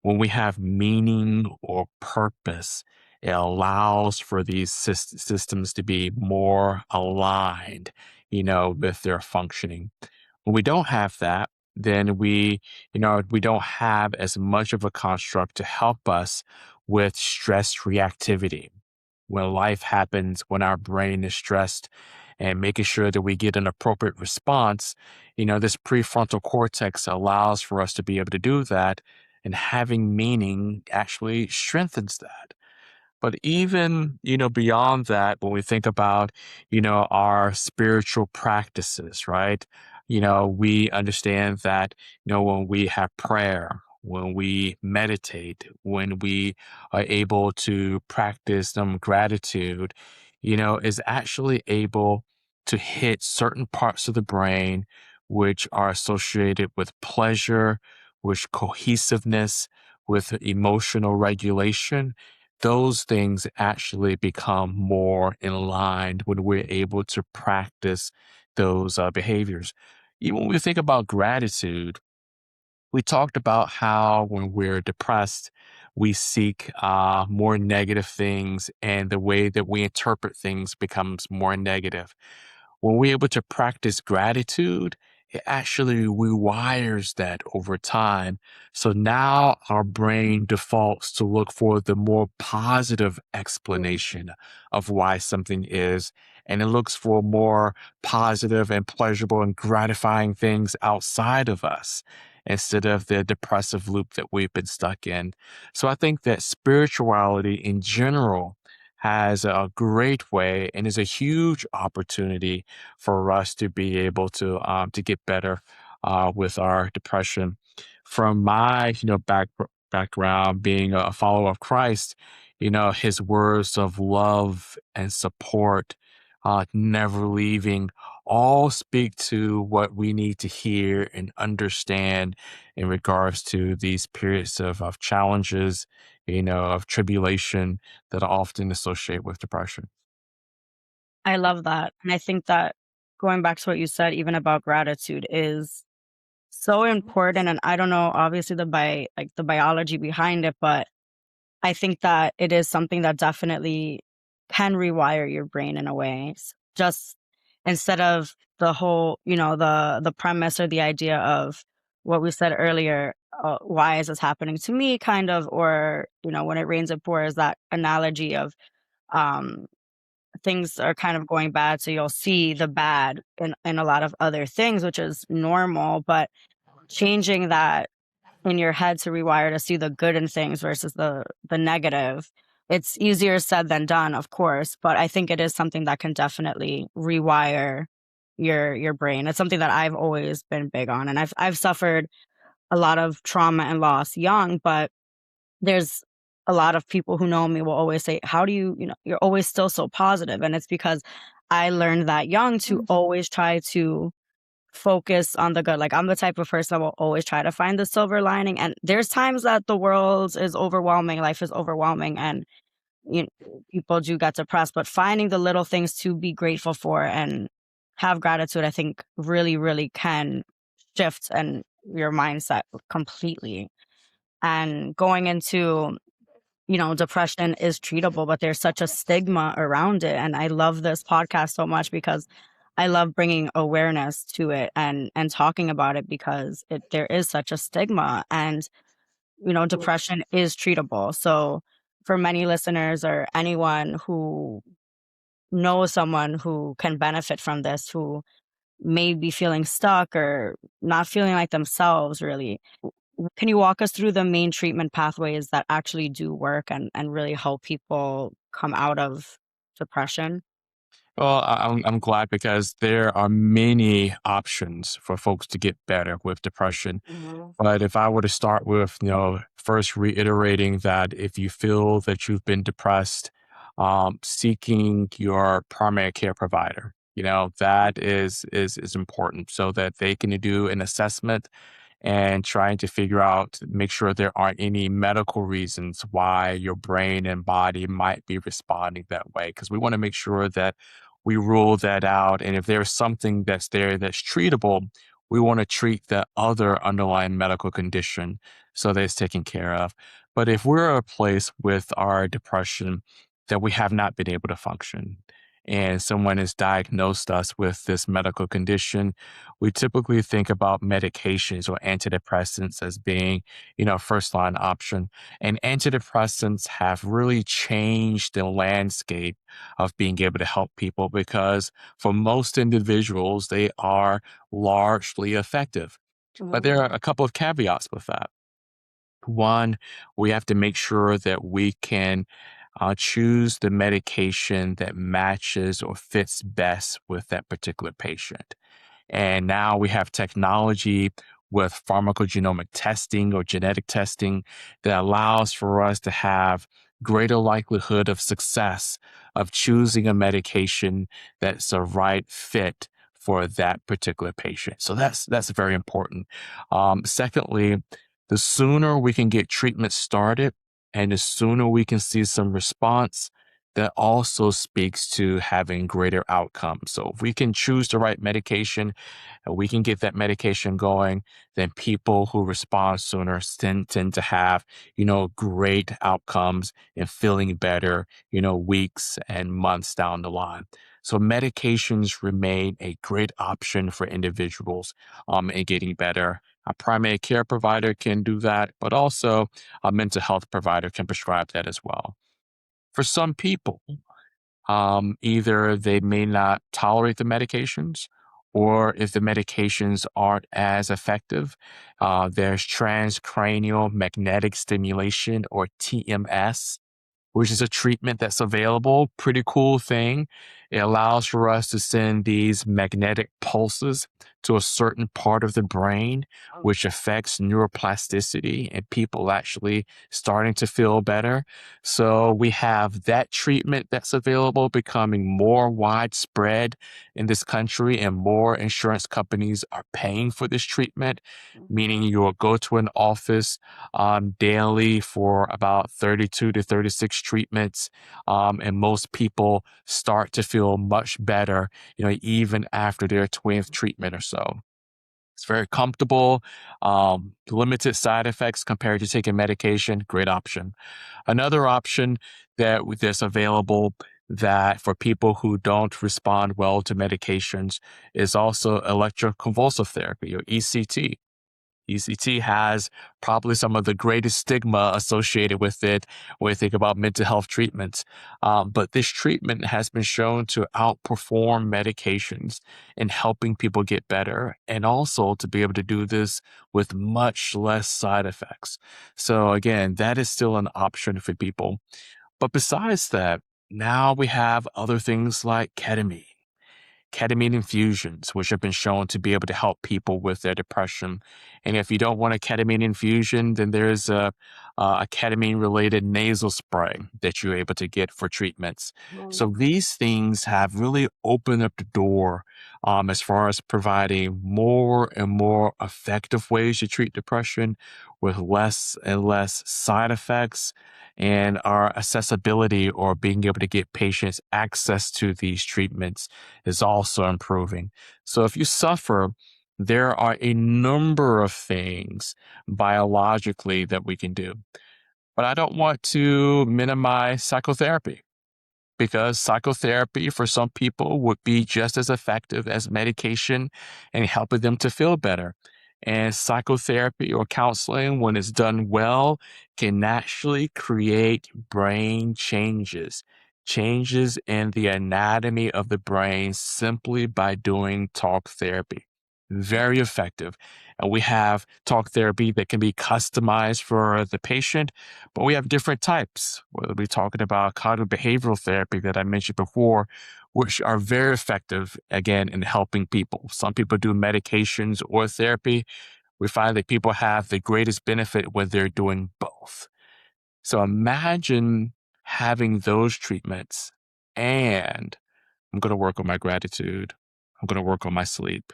Speaker 1: When we have meaning or purpose, it allows for these systems to be more aligned, with their functioning. When we don't have that, then we don't have as much of a construct to help us with stress reactivity. When life happens, when our brain is stressed, and making sure that we get an appropriate response, this prefrontal cortex allows for us to be able to do that. And having meaning actually strengthens that. But even, beyond that, when we think about, our spiritual practices, right? We understand that, when we have prayer, when we meditate, when we are able to practice some gratitude, is actually able to hit certain parts of the brain which are associated with pleasure, with cohesiveness, with emotional regulation. Those things actually become more in line when we're able to practice those behaviors. Even when we think about gratitude, we talked about how when we're depressed, we seek more negative things, and the way that we interpret things becomes more negative. When we're able to practice gratitude, it actually rewires that over time. So now our brain defaults to look for the more positive explanation of why something is. And it looks for more positive and pleasurable and gratifying things outside of us instead of the depressive loop that we've been stuck in. So I think that spirituality in general has a great way and is a huge opportunity for us to be able to get better with our depression. From my background, being a follower of Christ, his words of love and support, never leaving, all speak to what we need to hear and understand in regards to these periods of challenges, of tribulation that are often associated with depression.
Speaker 2: I love that. And I think that going back to what you said, even about gratitude, is so important. And I don't know, obviously, the biology behind it, but I think that it is something that definitely can rewire your brain in a way. Just instead of the whole, the premise or the idea of what we said earlier, why is this happening to me, kind of, or when it rains it pours, that analogy of um things are kind of going bad, so you'll see the bad in a lot of other things, which is normal, but changing that in your head to rewire to see the good in things versus the negative. It's easier said than done, of course, but I think it is something that can definitely rewire your brain. It's something that I've always been big on, and I've suffered a lot of trauma and loss young, but there's a lot of people who know me will always say, "How do you, you're always still so positive?" And it's because I learned that young to always try to focus on the good. Like, I'm the type of person that will always try to find the silver lining. And there's times that the world is overwhelming, life is overwhelming, and people do get depressed. But finding the little things to be grateful for and have gratitude, I think, really, really can shift and your mindset completely. And going into depression is treatable, but there's such a stigma around it. And I love this podcast so much because I love bringing awareness to it and talking about it because there is such a stigma, and depression is treatable. So for many listeners or anyone who knows someone who can benefit from this, who may be feeling stuck or not feeling like themselves, really. Can you walk us through the main treatment pathways that actually do work and really help people come out of depression?
Speaker 1: Well, I'm glad because there are many options for folks to get better with depression.
Speaker 2: Mhm.
Speaker 1: But if I were to start with, first reiterating that if you feel that you've been depressed, seeking your primary care provider, that is important so that they can do an assessment and trying to figure out, make sure there aren't any medical reasons why your brain and body might be responding that way. Because we want to make sure that we rule that out. And if there's something that's there that's treatable, we want to treat the other underlying medical condition so that it's taken care of. But if we're at a place with our depression that we have not been able to function, and someone has diagnosed us with this medical condition, we typically think about medications or antidepressants as being, first line option. And antidepressants have really changed the landscape of being able to help people because for most individuals, they are largely effective. But
Speaker 2: Mhm.
Speaker 1: there are a couple of caveats with that. One, we have to make sure that we can choose the medication that matches or fits best with that particular patient. And now we have technology with pharmacogenomic testing or genetic testing that allows for us to have greater likelihood of success of choosing a medication that's a right fit for that particular patient. So that's very important. Secondly, the sooner we can get treatment started and the sooner we can see some response, that also speaks to having greater outcomes. So if we can choose the right medication and we can get that medication going, then people who respond sooner tend to have, great outcomes and feeling better, weeks and months down the line. So medications remain a great option for individuals in getting better. A primary care provider can do that, but also a mental health provider can prescribe that as well. For some people, either they may not tolerate the medications, or if the medications aren't as effective, there's transcranial magnetic stimulation or TMS, which is a treatment that's available. Pretty cool thing. It allows for us to send these magnetic pulses to a certain part of the brain,
Speaker 2: Oh.
Speaker 1: which affects neuroplasticity and people actually starting to feel better. So we have that treatment that's available becoming more widespread in this country, and more insurance companies are paying for this treatment,
Speaker 2: Mhm.
Speaker 1: meaning you will go to an office daily for about 32 to 36 treatments. And most people start to feel much better, even after their 20th treatment or so. It's very comfortable, limited side effects compared to taking medication. Great option. Another option that's available that for people who don't respond well to medications is also electroconvulsive therapy or ECT. ECT has probably some of the greatest stigma associated with it when you think about mental health treatments. But this treatment has been shown to outperform medications in helping people get better and also to be able to do this with much less side effects. So, again, that is still an option for people. But besides that, now we have other things like ketamine infusions, which have been shown to be able to help people with their depression. And if you don't want a ketamine infusion, then there's a ketamine related nasal spray that you're able to get for treatments.
Speaker 2: Mhm.
Speaker 1: So these things have really opened up the door as far as providing more and more effective ways to treat depression with less and less side effects, and our accessibility or being able to get patients access to these treatments is also improving. So if you suffer, there are a number of things biologically that we can do. But I don't want to minimize psychotherapy because psychotherapy for some people would be just as effective as medication and helping them to feel better. And psychotherapy or counseling, when it's done well, can actually create brain changes. changes in the anatomy of the brain simply by doing talk therapy. Very effective. And we have talk therapy that can be customized for the patient, but we have different types. Whether we're talking about cognitive behavioral therapy that I mentioned before, which are very effective, again, in helping people. Some people do medications or therapy. We find that people have the greatest benefit when they're doing both. So imagine having those treatments, and I'm going to work on my gratitude. I'm going to work on my sleep.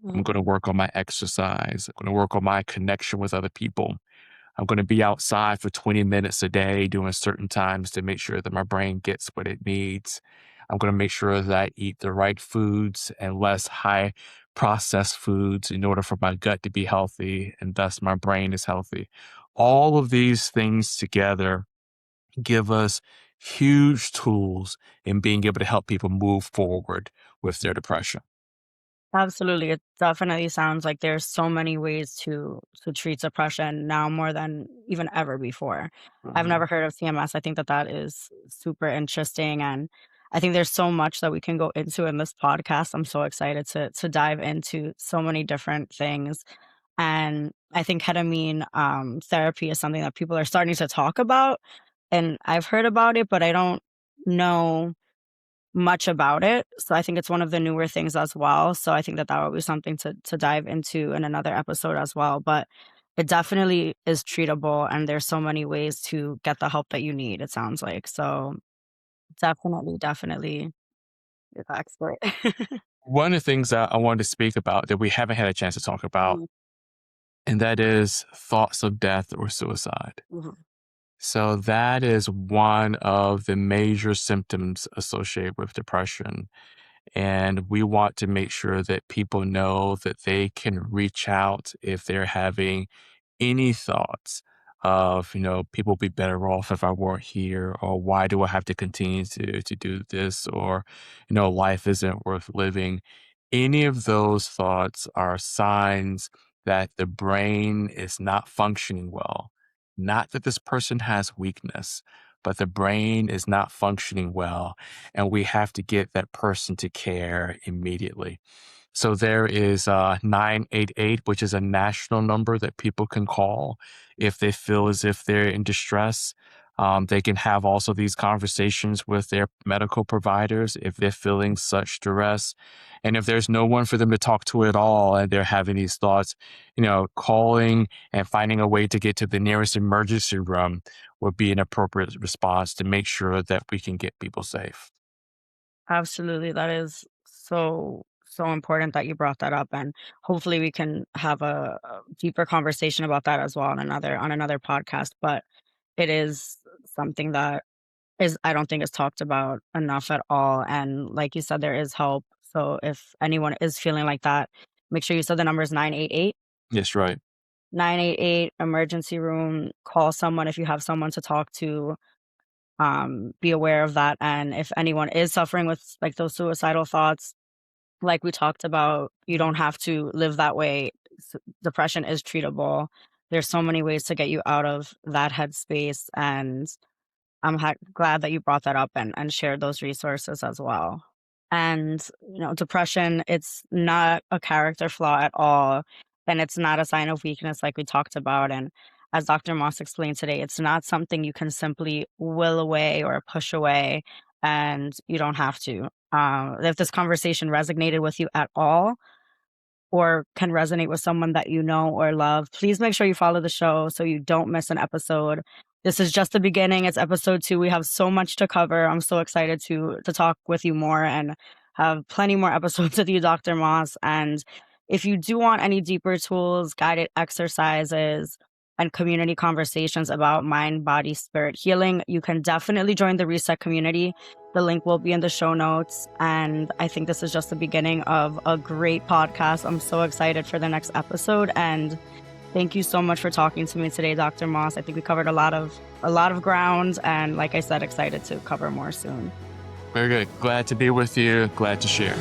Speaker 1: I'm going to work on my exercise. I'm going to work on my connection with other people. I'm going to be outside for 20 minutes a day during certain times to make sure that my brain gets what it needs. I'm going to make sure that I eat the right foods and less high processed foods in order for my gut to be healthy and thus my brain is healthy. All of these things together give us huge tools in being able to help people move forward with their depression.
Speaker 2: Absolutely. It definitely sounds like there's so many ways to treat depression now more than even ever before. I've
Speaker 1: Mhm.
Speaker 2: never heard of CMS. I think that that is super interesting, and I think there's so much that we can go into in this podcast. I'm so excited to dive into so many different things. And I think ketamine therapy is something that people are starting to talk about, and I've heard about it, but I don't know much about it. So I think it's one of the newer things as well. So I think that that would be something to dive into in another episode as well. But it definitely is treatable, and there's so many ways to get the help that you need, it sounds like. So definitely you're the expert.
Speaker 1: One of the things that I wanted to speak about that we haven't had a chance to talk about,
Speaker 2: Mhm,
Speaker 1: and that is thoughts of death or suicide.
Speaker 2: mhm.
Speaker 1: So that is one of the major symptoms associated with depression. And we want to make sure that people know that they can reach out if they're having any thoughts of, people would be better off if I weren't here, or why do I have to continue to do this, or, life isn't worth living. Any of those thoughts are signs that the brain is not functioning well. Not that this person has weakness, but the brain is not functioning well, and we have to get that person to care immediately. So there is 988, which is a national number that people can call if they feel as if they're in distress. They can have also these conversations with their medical providers if they're feeling such duress. And if there's no one for them to talk to at all and they're having these thoughts, calling and finding a way to get to the nearest emergency room would be an appropriate response to make sure that we can get people safe.
Speaker 2: Absolutely. That is so important that you brought that up, and hopefully we can have a deeper conversation about that as well on another podcast. But it is something that is I don't think is talked about enough at all. And like you said, there is help. So if anyone is feeling like that, make sure you said the number is 988.
Speaker 1: Yes, right.
Speaker 2: 988 emergency room. Call someone if you have someone to talk to. Be aware of that. And if anyone is suffering with like those suicidal thoughts, like we talked about, you don't have to live that way. Depression is treatable. There's so many ways to get you out of that headspace. And I'm glad that you brought that up and shared those resources as well. And, depression, it's not a character flaw at all. And it's not a sign of weakness like we talked about. And as Dr. Moss explained today, it's not something you can simply will away or push away, and you don't have to. If this conversation resonated with you at all, or can resonate with someone that you know or love, please make sure you follow the show so you don't miss an episode. This is just the beginning. It's episode 2. We have so much to cover. I'm so excited to talk with you more and have plenty more episodes with you, Dr. Moss. And if you do want any deeper tools, guided exercises, and community conversations about mind, body, spirit healing, you can definitely join the Reset community. The link will be in the show notes. And I think this is just the beginning of a great podcast. I'm so excited for the next episode. And thank you so much for talking to me today, Dr. Moss. I think we covered a lot of ground. And like I said, excited to cover more soon.
Speaker 1: Very good. Glad to be with you. Glad to share.